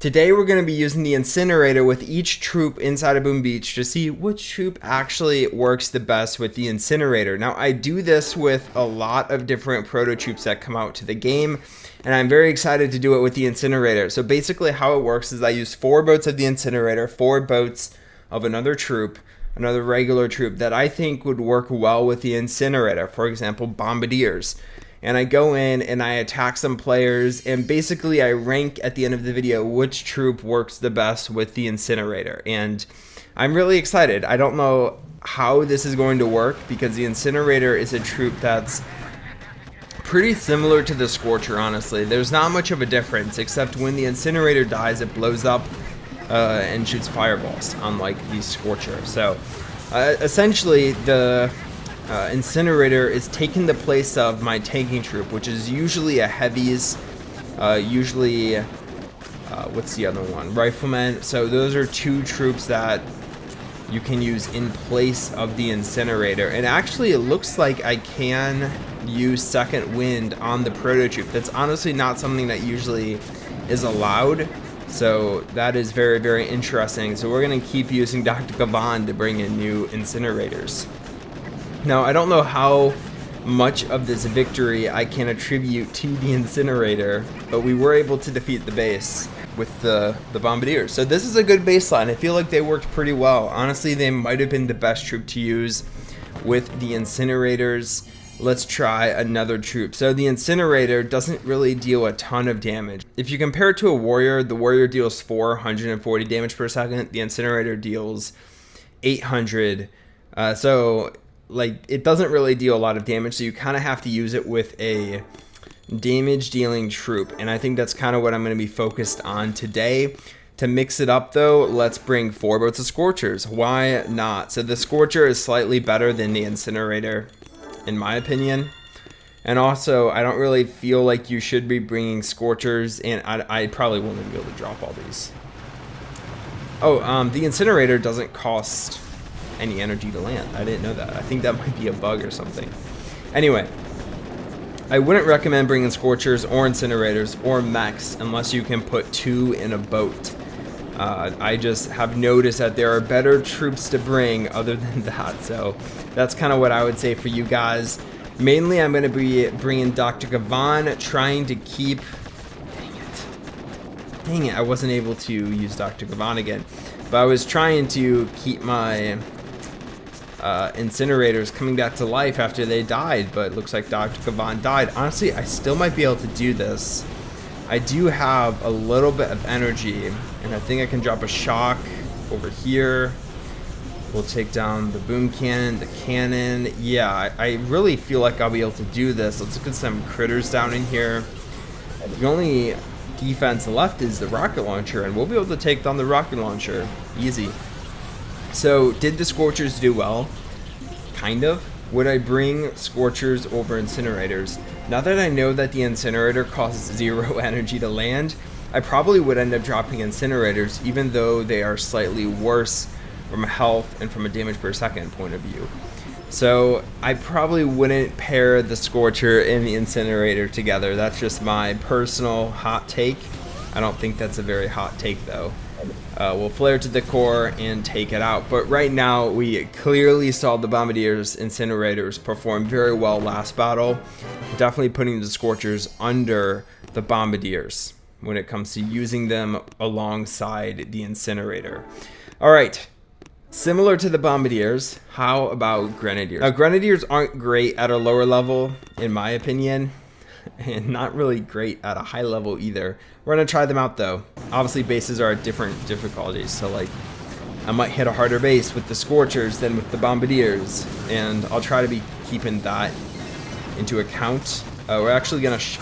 Today we're going to be using the Incinerator with each troop inside of Boom Beach to see which troop actually works the best with the Incinerator. Now I do this with a lot of different proto troops that come out to the game, and I'm very excited to do it with the Incinerator. So basically how it works is I use 4 boats of the Incinerator, 4 boats of another troop, another regular troop that I think would work well with the Incinerator, for example Bombardiers. And I go in and I attack some players, and basically I rank at the end of the video which troop works the best with the Incinerator. And I'm really excited. I don't know how this is going to work because the Incinerator is a troop that's pretty similar to the Scorcher, honestly. There's not much of a difference, except when the Incinerator dies, it blows up and shoots fireballs, unlike the Scorcher. So essentially the Incinerator is taking the place of my tanking troop, which is usually a heavies, what's the other one? Riflemen. So those are 2 troops that you can use in place of the Incinerator. And actually it looks like I can use second wind on the proto troop. That's honestly not something that usually is allowed. So that is very, very interesting. So we're going to keep using Dr. Gavan to bring in new Incinerators. Now, I don't know how much of this victory I can attribute to the Incinerator, but we were able to defeat the base with the Bombardiers. So this is a good baseline. I feel like they worked pretty well. Honestly, they might have been the best troop to use with the Incinerators. Let's try another troop. So the Incinerator doesn't really deal a ton of damage. If you compare it to a Warrior, the Warrior deals 440 damage per second. The Incinerator deals 800. So like it doesn't really deal a lot of damage, so you kind of have to use it with a damage dealing troop, and I think that's kind of what I'm going to be focused on today. To mix it up though, let's bring 4 boats of Scorchers. Why not? So the Scorcher is slightly better than the Incinerator in my opinion, and also I don't really feel like you should be bringing Scorchers, and I probably won't even be able to drop all these. The Incinerator doesn't cost any energy to land. I didn't know that. I think that might be a bug or something. Anyway, I wouldn't recommend bringing Scorchers or Incinerators or mechs unless you can put 2 in a boat. I just have noticed that there are better troops to bring other than that. So that's kind of what I would say for you guys. Mainly I'm going to be bringing Dr. Gavan, trying to keep... Dang it, I wasn't able to use Dr. Gavan again. But I was trying to keep my Incinerators coming back to life after they died, but it looks like Dr. Gavan died. Honestly, I still might be able to do this. I do have a little bit of energy, and I think I can drop a shock over here. We'll take down the boom cannon, the cannon. Yeah, I really feel like I'll be able to do this. Let's look at some critters down in here. The only defense left is the rocket launcher, and we'll be able to take down the rocket launcher. Easy. So, did the Scorchers do well? Kind of. Would I bring Scorchers over Incinerators? Now that I know that the Incinerator costs 0 energy to land, I probably would end up dropping Incinerators, even though they are slightly worse from a health and from a damage per second point of view. So, I probably wouldn't pair the Scorcher and the Incinerator together. That's just my personal hot take. I don't think that's a very hot take, though. We'll flare to the core and take it out. But right now, we clearly saw the Bombardiers Incinerators perform very well last battle. Definitely putting the Scorchers under the Bombardiers when it comes to using them alongside the Incinerator. Alright, similar to the Bombardiers, how about Grenadiers? Now, Grenadiers aren't great at a lower level, in my opinion, and not really great at a high level either. We're going to try them out though. Obviously bases are at different difficulties, so like I might hit a harder base with the Scorchers than with the Bombardiers, and I'll try to be keeping that into account. We're actually going to...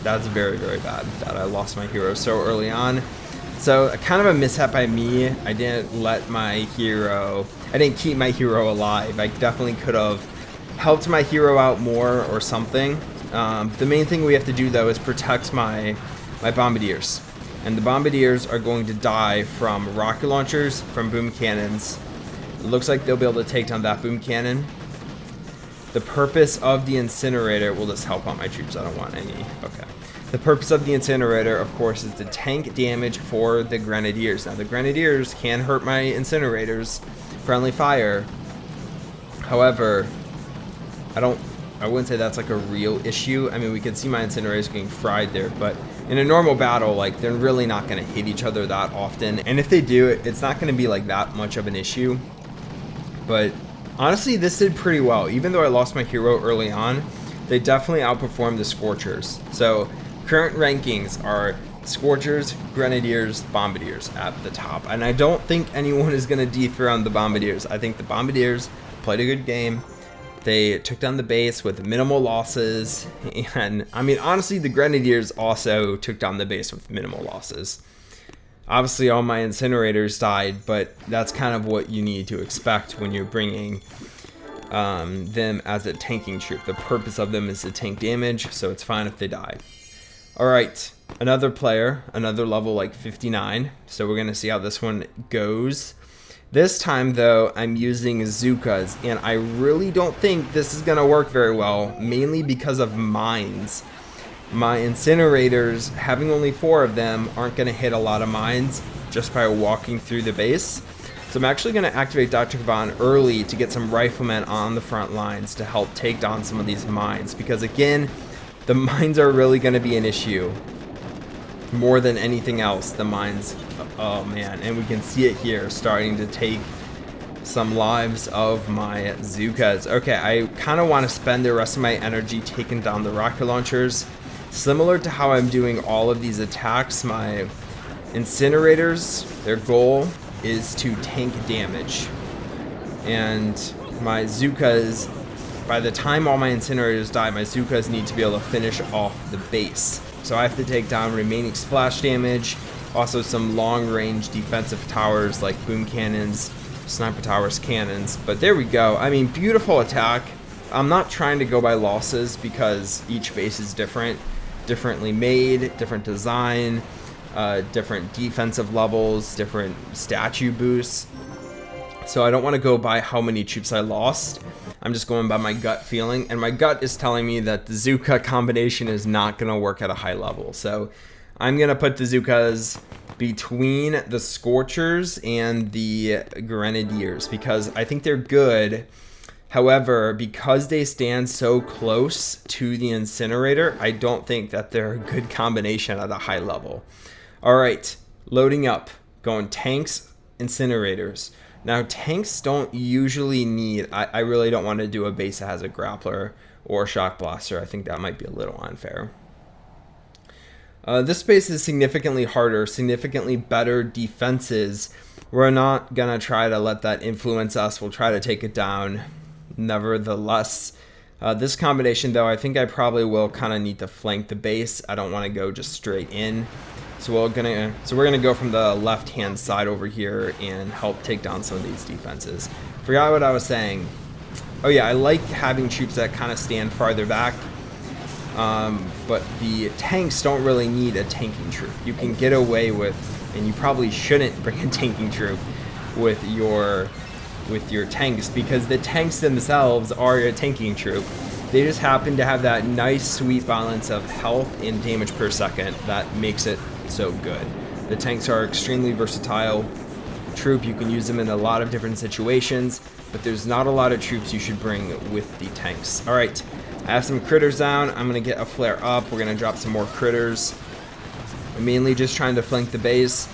that's very, very bad that I lost my hero so early on. So kind of a mishap by me. I didn't keep my hero alive. I definitely could have helped my hero out more or something. The main thing we have to do though is protect my Bombardiers. And the Bombardiers are going to die from rocket launchers, from boom cannons. It looks like they'll be able to take down that boom cannon. The purpose of the Incinerator will just help out my troops. I don't want any. Okay. The purpose of the Incinerator, of course, is to tank damage for the Grenadiers. Now, the Grenadiers can hurt my Incinerators, friendly fire. However, I wouldn't say that's like a real issue. I mean, we can see my Incinerators getting fried there, but in a normal battle, like, they're really not going to hit each other that often. And if they do, it's not going to be like that much of an issue. But honestly, this did pretty well. Even though I lost my hero early on, they definitely outperformed the Scorchers. So current rankings are Scorchers, Grenadiers, Bombardiers at the top. And I don't think anyone is going to dethrone the Bombardiers. I think the Bombardiers played a good game. They took down the base with minimal losses. And I mean, honestly, the Grenadiers also took down the base with minimal losses. Obviously, all my Incinerators died, but that's kind of what you need to expect when you're bringing them as a tanking troop. The purpose of them is to tank damage, so it's fine if they die. Alright, another player, another level like 59, so we're going to see how this one goes. This time, though, I'm using Zookas, and I really don't think this is going to work very well, mainly because of mines. My Incinerators, having only 4 of them, aren't going to hit a lot of mines just by walking through the base. So I'm actually going to activate Dr. Kavan early to get some riflemen on the front lines to help take down some of these mines. Because again, the mines are really going to be an issue. More than anything else, the mines, oh man. And we can see it here, starting to take some lives of my Zookas. Okay, I kind of want to spend the rest of my energy taking down the rocket launchers. Similar to how I'm doing all of these attacks, my Incinerators, their goal is to tank damage. And my Zookas, by the time all my Incinerators die, my Zookas need to be able to finish off the base. So I have to take down remaining splash damage, also some long-range defensive towers like boom cannons, sniper towers, cannons. But there we go. I mean, beautiful attack. I'm not trying to go by losses because each base is differently made, different design, different defensive levels, different statue boosts. So I don't want to go by how many troops I lost. I'm just going by my gut feeling, and my gut is telling me that the Zooka combination is not going to work at a high level. So I'm going to put the Zookas between the Scorchers and the Grenadiers because I think they're good. However, because they stand so close to the Incinerator, I don't think that they're a good combination at a high level. All right, loading up, going tanks, Incinerators. Now, tanks don't usually need, I really don't want to do a base that has a grappler or a shock blaster. I think that might be a little unfair. This base is significantly harder, significantly better defenses. We're not going to try to let that influence us. We'll try to take it down. Nevertheless, this combination, though, I think I probably will kind of need to flank the base. I don't want to go just straight in. So we're gonna go from the left-hand side over here and help take down some of these defenses. Forgot what I was saying. Oh yeah, I like having troops that kind of stand farther back. But the tanks don't really need a tanking troop. You can get away with, and you probably shouldn't bring a tanking troop with your tanks because the tanks themselves are a tanking troop. They just happen to have that nice sweet balance of health and damage per second that makes it so good. The tanks are extremely versatile troop. You can use them in a lot of different situations, but there's not a lot of troops you should bring with the tanks. All right, I have some critters down. I'm gonna get a flare up. We're gonna drop some more critters. I'm mainly just trying to flank the base,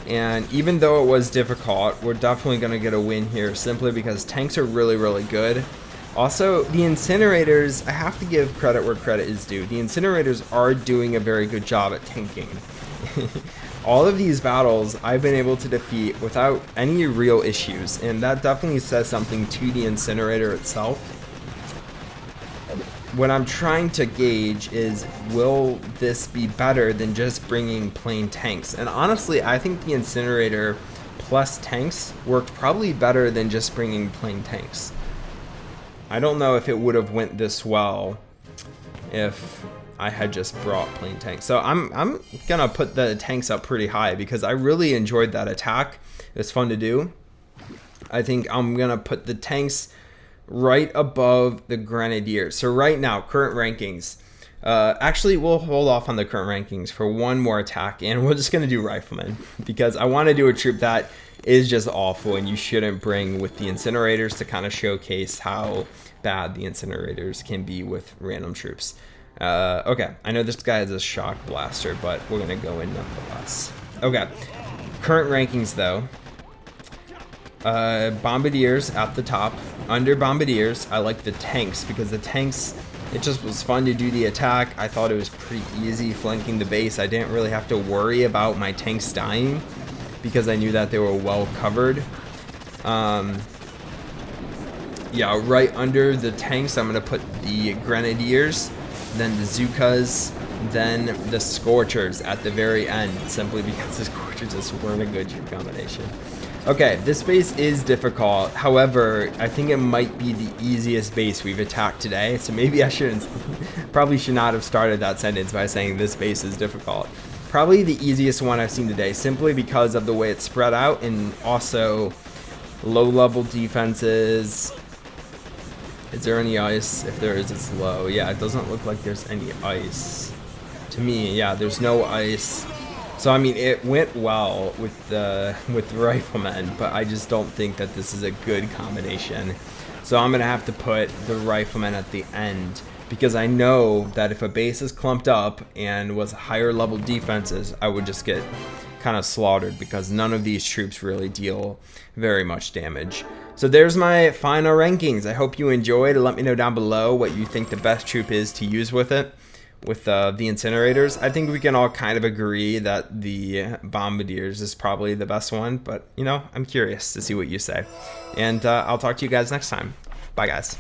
and even though it was difficult, we're definitely gonna get a win here simply because tanks are really, really good. Also, the Incinerators, I have to give credit where credit is due. The Incinerators are doing a very good job at tanking. All of these battles I've been able to defeat without any real issues, and that definitely says something to the Incinerator itself. What I'm trying to gauge is, will this be better than just bringing plain tanks? And honestly, I think the Incinerator plus tanks worked probably better than just bringing plain tanks. I don't know if it would have went this well if I had just brought plain tanks. So I'm gonna put the tanks up pretty high because I really enjoyed that attack. It's fun to do. I think I'm gonna put the tanks right above the Grenadiers. So right now, current rankings, Actually, we'll hold off on the current rankings for one more attack, and we're just going to do Rifleman, because I want to do a troop that is just awful, and you shouldn't bring with the Incinerators to kind of showcase how bad the Incinerators can be with random troops. Okay, I know this guy is a Shock Blaster, but we're going to go in nonetheless. Okay, current rankings, though. Bombardiers at the top. Under Bombardiers, I like the tanks, because the tanks, it just was fun to do the attack. I thought it was pretty easy flanking the base. I didn't really have to worry about my tanks dying because I knew that they were well covered. Yeah, right under the tanks, I'm going to put the Grenadiers, then the Zookas, then the Scorchers at the very end, simply because the Scorchers just weren't a good troop combination. Okay, this base is difficult. However, I think it might be the easiest base we've attacked today. So maybe I shouldn't, probably should not have started that sentence by saying this base is difficult. Probably the easiest one I've seen today, simply because of the way it's spread out, and also low-level defenses. Is there any ice? If there is, it's low. Yeah, it doesn't look like there's any ice. To me, yeah, there's no ice. So, I mean, it went well with the Riflemen, but I just don't think that this is a good combination. So I'm going to have to put the Riflemen at the end, because I know that if a base is clumped up and was higher level defenses, I would just get kind of slaughtered, because none of these troops really deal very much damage. So there's my final rankings. I hope you enjoyed. Let me know down below what you think the best troop is to use with it. With the Incinerators, I think we can all kind of agree that the Bombardiers is probably the best one, but you know, I'm curious to see what you say. And I'll talk to you guys next time. Bye, guys.